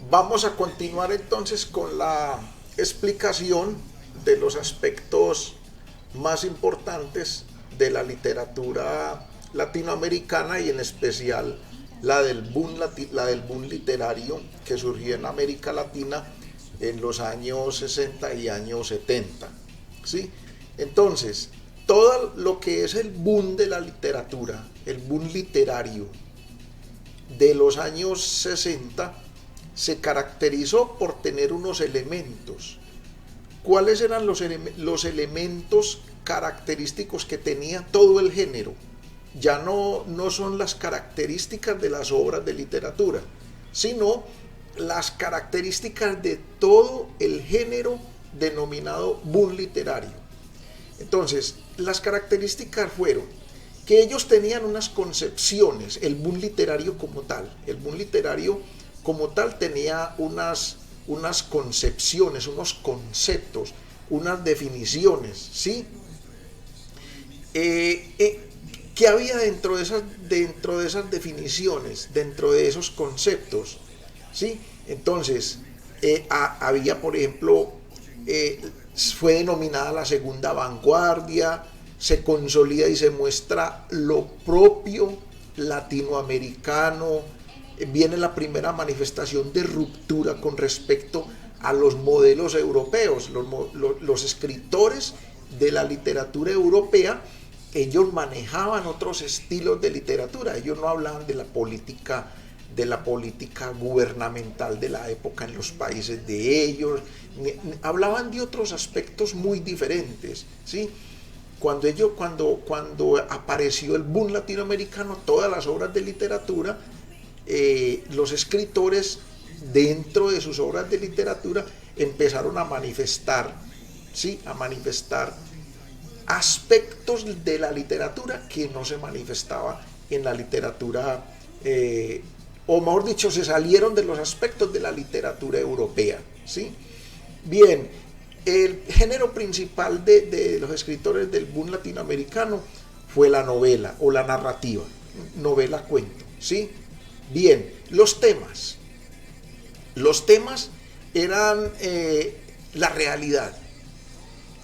Vamos a continuar entonces con la explicación de los aspectos más importantes de la literatura latinoamericana y en especial la del boom literario que surgió en América Latina en los años 60 y años 70. ¿Sí? Entonces, todo lo que es el boom de la literatura, el boom literario de los años 60, se caracterizó por tener unos elementos. ¿Cuáles eran los elementos característicos que tenía todo el género? Ya no son las características de las obras de literatura, sino las características de todo el género denominado boom literario. Entonces, las características fueron que ellos tenían unas concepciones, el boom literario como tal. El boom literario como tal tenía unas concepciones, unos conceptos, unas definiciones, ¿sí? ¿Qué había dentro de esas definiciones, dentro de esos conceptos? ¿Sí? Entonces, había, por ejemplo, fue denominada la segunda vanguardia, se consolida y se muestra lo propio latinoamericano, viene la primera manifestación de ruptura con respecto a los modelos europeos. Los escritores de la literatura europea, ellos manejaban otros estilos de literatura, ellos no hablaban de la política gubernamental de la época en los países de ellos, hablaban de otros aspectos muy diferentes, ¿sí? Cuando apareció el boom latinoamericano, todas las obras de literatura, los escritores dentro de sus obras de literatura empezaron a manifestar, ¿sí? A manifestar aspectos de la literatura que no se manifestaba en la literatura, o mejor dicho, se salieron de los aspectos de la literatura europea, ¿sí? Bien, el género principal de los escritores del boom latinoamericano fue la novela o la narrativa, novela cuento, ¿sí? Bien, los temas eran la realidad.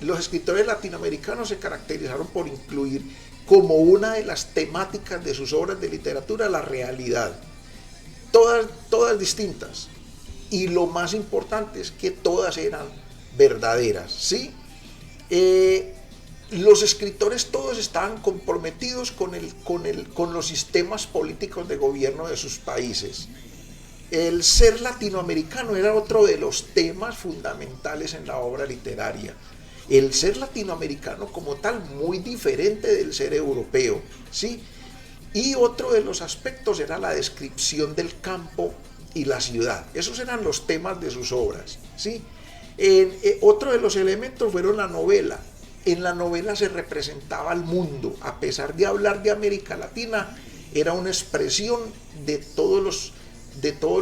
Los escritores latinoamericanos se caracterizaron por incluir como una de las temáticas de sus obras de literatura la realidad, todas distintas, y lo más importante es que todas eran verdaderas, ¿sí? Los escritores todos estaban comprometidos con los sistemas políticos de gobierno de sus países. El ser latinoamericano era otro de los temas fundamentales en la obra literaria. El ser latinoamericano como tal, muy diferente del ser europeo, ¿sí? Y otro de los aspectos era la descripción del campo y la ciudad. Esos eran los temas de sus obras, ¿sí? Otro de los elementos fueron la novela. En la novela se representaba el mundo. A pesar de hablar de América Latina, era una expresión de todos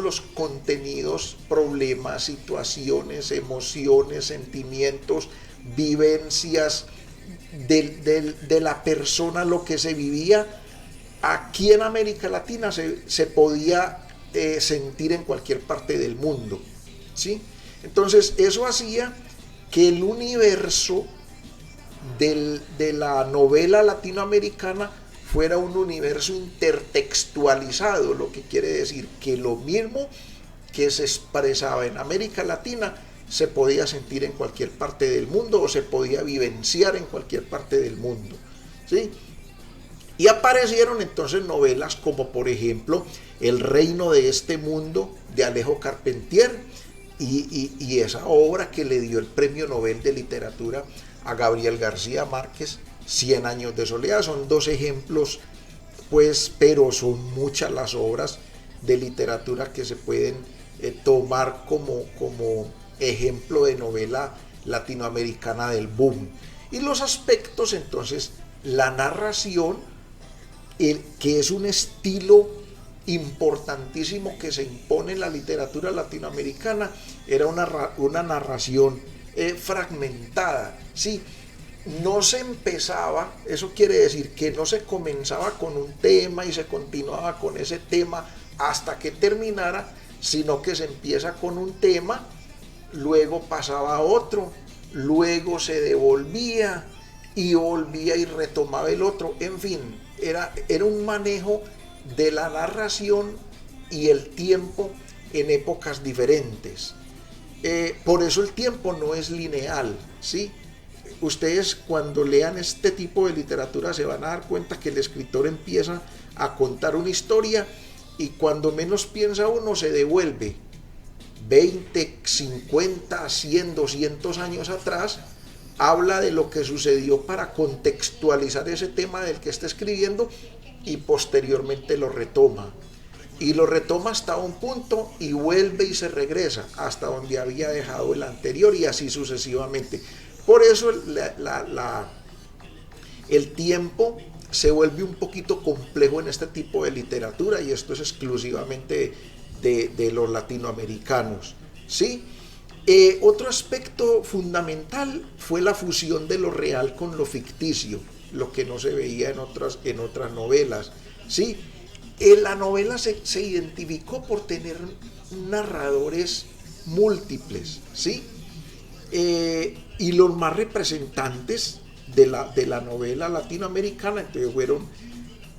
los contenidos, problemas, situaciones, emociones, sentimientos, vivencias de la persona, lo que se vivía aquí en América Latina se podía sentir en cualquier parte del mundo, ¿sí? Entonces eso hacía que el universo de la novela latinoamericana fuera un universo intertextualizado, lo que quiere decir que lo mismo que se expresaba en América Latina se podía sentir en cualquier parte del mundo o se podía vivenciar en cualquier parte del mundo, ¿sí? Y aparecieron entonces novelas como por ejemplo El reino de este mundo de Alejo Carpentier y esa obra que le dio el premio Nobel de Literatura a Gabriel García Márquez, Cien años de soledad. Son dos ejemplos, pues, pero son muchas las obras de literatura que se pueden tomar como ejemplo de novela latinoamericana del boom. Y los aspectos, entonces, la narración, que es un estilo importantísimo que se impone en la literatura latinoamericana, era una narración fragmentada, ¿sí? No se empezaba, eso quiere decir que no se comenzaba con un tema y se continuaba con ese tema hasta que terminara, sino que se empieza con un tema, luego pasaba a otro, luego se devolvía y volvía y retomaba el otro. En fin, era un manejo de la narración y el tiempo en épocas diferentes. Por eso el tiempo no es lineal, ¿sí? Ustedes cuando lean este tipo de literatura se van a dar cuenta que el escritor empieza a contar una historia y cuando menos piensa uno se devuelve 20, 50, 100, 200 años atrás, habla de lo que sucedió para contextualizar ese tema del que está escribiendo y posteriormente lo retoma. Y lo retoma hasta un punto y vuelve y se regresa hasta donde había dejado el anterior y así sucesivamente. Por eso el tiempo se vuelve un poquito complejo en este tipo de literatura y esto es exclusivamente de los latinoamericanos, ¿sí? Otro aspecto fundamental fue la fusión de lo real con lo ficticio, lo que no se veía en otras novelas, ¿sí? La novela se identificó por tener narradores múltiples, ¿sí? Y los más representantes de la novela latinoamericana entonces fueron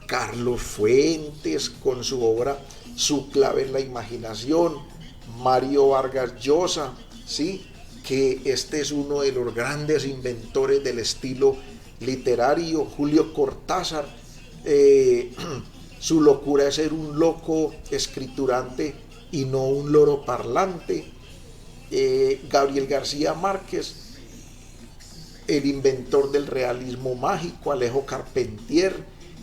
Carlos Fuentes con su obra Su clave en la imaginación, Mario Vargas Llosa, ¿sí? Que este es uno de los grandes inventores del estilo literario, Julio Cortázar, su locura es ser un loco escriturante y no un loro parlante, Gabriel García Márquez, el inventor del realismo mágico, Alejo Carpentier,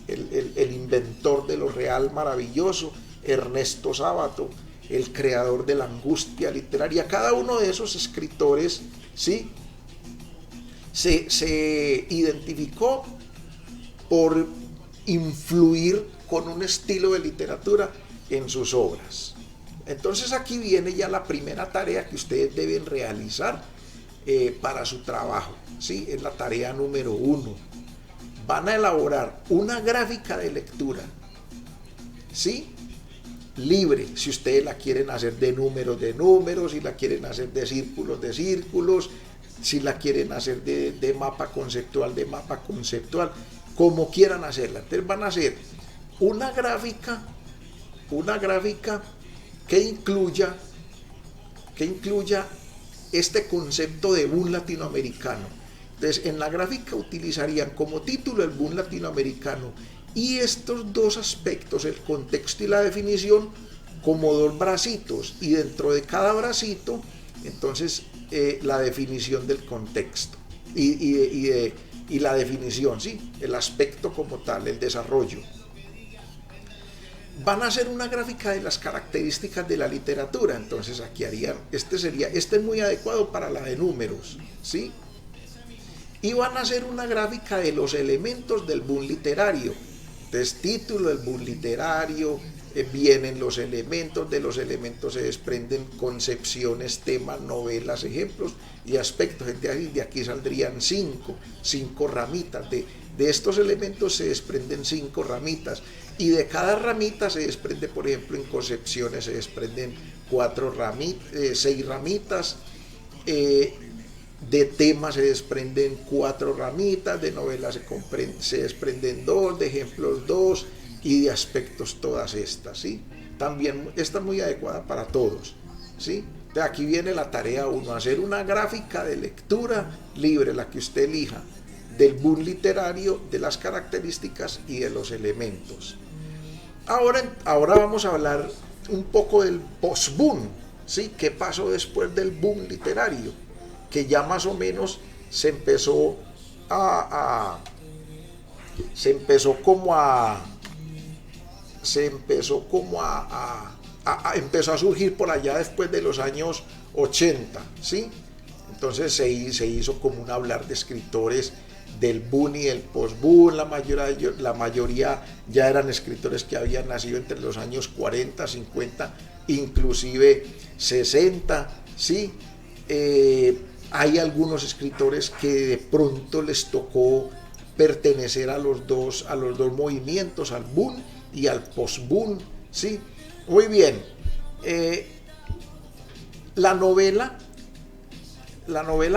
el inventor de lo real maravilloso, Ernesto Sábato, el creador de la angustia literaria. Cada uno de esos escritores, ¿sí?, se identificó por influir con un estilo de literatura en sus obras. Entonces aquí viene ya la primera tarea que ustedes deben realizar para su trabajo, ¿sí? Es la tarea número 1. Van a elaborar una gráfica de lectura, ¿sí?, libre, si ustedes la quieren hacer de números, si la quieren hacer de círculos, si la quieren hacer de mapa conceptual, como quieran hacerla. Entonces van a hacer una gráfica que incluya este concepto de boom latinoamericano. Entonces en la gráfica utilizarían como título el boom latinoamericano y estos dos aspectos, el contexto y la definición, como dos bracitos, y dentro de cada bracito entonces la definición del contexto y la definición, ¿sí?, el aspecto como tal, el desarrollo. Van a hacer una gráfica de las características de la literatura. Entonces aquí harían, este es muy adecuado para la de números, ¿sí? Y van a hacer una gráfica de los elementos del boom literario. Entonces, título del boom literario, vienen los elementos, de los elementos se desprenden concepciones, temas, novelas, ejemplos y aspectos. De aquí saldrían cinco ramitas. De estos elementos se desprenden 5 ramitas. Y de cada ramita se desprende, por ejemplo, en concepciones se desprenden 6 ramitas, de temas se desprenden 4 ramitas, de novelas se desprenden 2, de ejemplos 2 y de aspectos todas estas, ¿sí? También esta es muy adecuada para todos, ¿sí? De aquí viene la tarea 1, hacer una gráfica de lectura libre, la que usted elija, del boom literario, de las características y de los elementos. Ahora vamos a hablar un poco del post-boom, ¿sí? ¿Qué pasó después del boom literario? Que ya más o menos empezó a surgir por allá después de los años 80, ¿sí? Entonces se hizo común hablar de escritores del boom y del post-boom. La mayoría ya eran escritores que habían nacido entre los años 40, 50, inclusive 60, ¿sí? Hay algunos escritores que de pronto les tocó pertenecer a los dos movimientos, al boom y al post-boom, ¿sí? Muy bien. Eh, la novela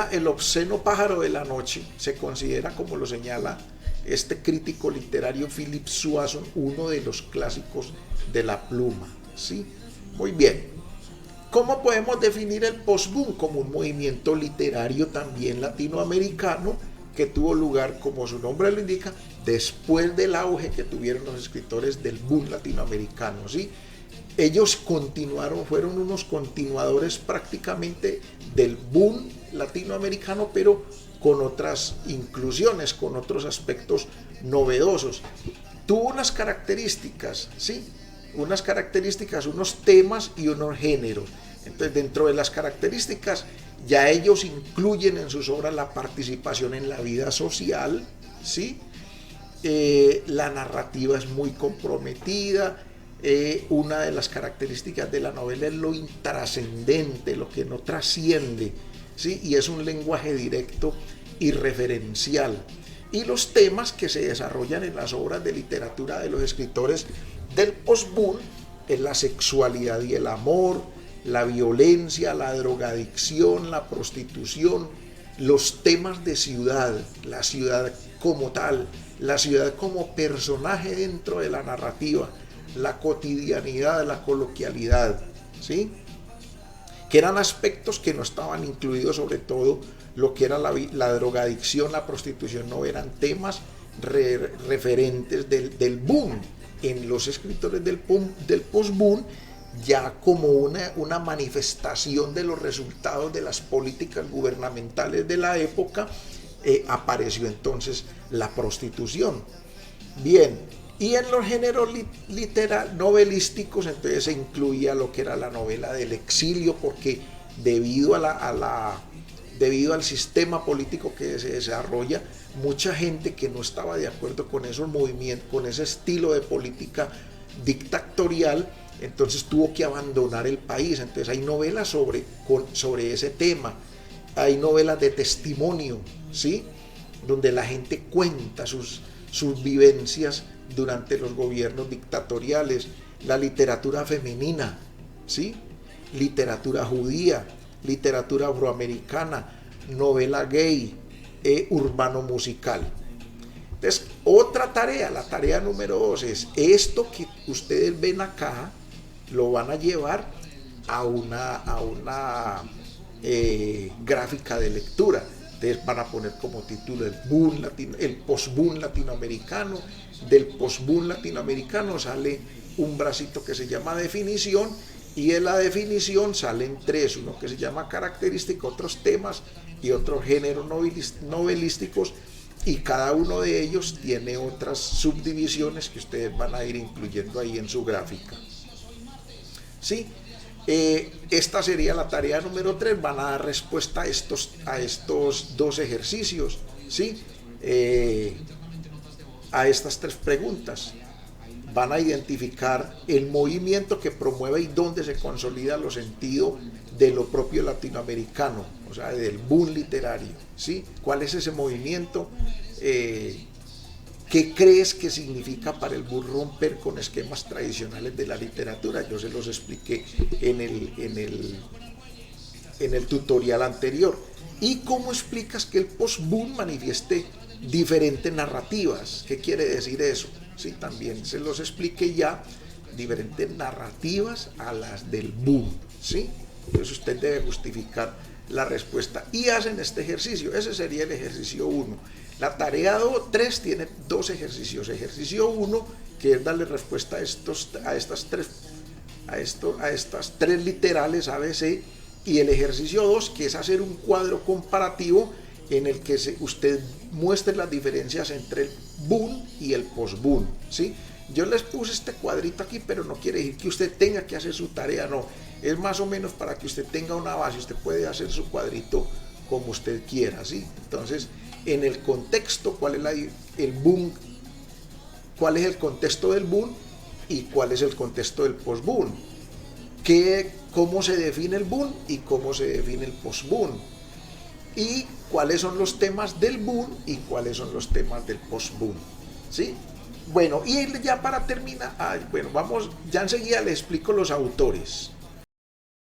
El obsceno pájaro de la noche se considera, como lo señala este crítico literario Philip Swanson, uno de los clásicos de la pluma, ¿sí? Muy bien. ¿Cómo podemos definir el post-boom? Como un movimiento literario también latinoamericano que tuvo lugar, como su nombre lo indica, después del auge que tuvieron los escritores del boom latinoamericano, ¿sí? Ellos continuaron, fueron unos continuadores prácticamente del boom latinoamericano, pero con otras inclusiones, con otros aspectos novedosos. Tuvo unas características, ¿sí? Unas características, unos temas y unos géneros. Entonces, dentro de las características, ya ellos incluyen en sus obras la participación en la vida social, ¿sí? La narrativa es muy comprometida. Una de las características de la novela es lo intrascendente, lo que no trasciende, ¿sí? Y es un lenguaje directo y referencial. Y los temas que se desarrollan en las obras de literatura de los escritores del post-boom es la sexualidad y el amor, la violencia, la drogadicción, la prostitución, los temas de ciudad, la ciudad como tal, la ciudad como personaje dentro de la narrativa, la cotidianidad, la coloquialidad, ¿sí? Que eran aspectos que no estaban incluidos, sobre todo lo que era la drogadicción, la prostitución, no eran temas referentes del boom. En los escritores del post-boom, ya como una manifestación de los resultados de las políticas gubernamentales de la época, apareció entonces la prostitución. Bien, y en los géneros novelísticos entonces se incluía lo que era la novela del exilio, porque debido debido al sistema político que se desarrolla, mucha gente que no estaba de acuerdo con esos movimientos, con ese estilo de política dictatorial, entonces tuvo que abandonar el país. Entonces hay novelas sobre ese tema, hay novelas de testimonio, ¿sí? Donde la gente cuenta sus vivencias durante los gobiernos dictatoriales, la literatura femenina, ¿sí? Literatura judía, literatura afroamericana, novela gay, urbano musical. Entonces, otra tarea, la tarea número 2 es esto que ustedes ven acá, lo van a llevar a una gráfica de lectura. Entonces van a poner como título el post-boom latinoamericano. Del post-boom latinoamericano sale un bracito que se llama definición, y de la definición salen 3, uno que se llama característica, otros temas y otros géneros novelísticos, y cada uno de ellos tiene otras subdivisiones que ustedes van a ir incluyendo ahí en su gráfica. ¿Sí? Esta sería la tarea número 3, van a dar respuesta a estos 2 ejercicios, ¿sí? A estas 3 preguntas. Van a identificar el movimiento que promueve y dónde se consolida los sentidos de lo propio latinoamericano, o sea, del boom literario, ¿sí? ¿Cuál es ese movimiento? ¿Qué crees que significa para el boom romper con esquemas tradicionales de la literatura? Yo se los expliqué en el tutorial anterior. ¿Y cómo explicas que el post-boom manifieste diferentes narrativas? ¿Qué quiere decir eso? Sí, también se los expliqué ya, diferentes narrativas a las del boom, ¿sí? Entonces usted debe justificar la respuesta y hacen este ejercicio. Ese sería el ejercicio 1. La tarea 3 tiene 2 ejercicios. Ejercicio 1, que es darle respuesta a estas tres literales ABC, y el ejercicio 2, que es hacer un cuadro comparativo en el que usted muestre las diferencias entre el boom y el post-boom, ¿sí? Yo les puse este cuadrito aquí, pero no quiere decir que usted tenga que hacer su tarea, no. Es más o menos para que usted tenga una base. Usted puede hacer su cuadrito como usted quiera, ¿sí? Entonces, en el contexto, ¿cuál es el boom? ¿Cuál es el contexto del boom y cuál es el contexto del post-boom? ¿Cómo se define el boom y cómo se define el post-boom? Y cuáles son los temas del boom y cuáles son los temas del post-boom, ¿sí? Bueno, y ya para terminar, ya enseguida les explico los autores.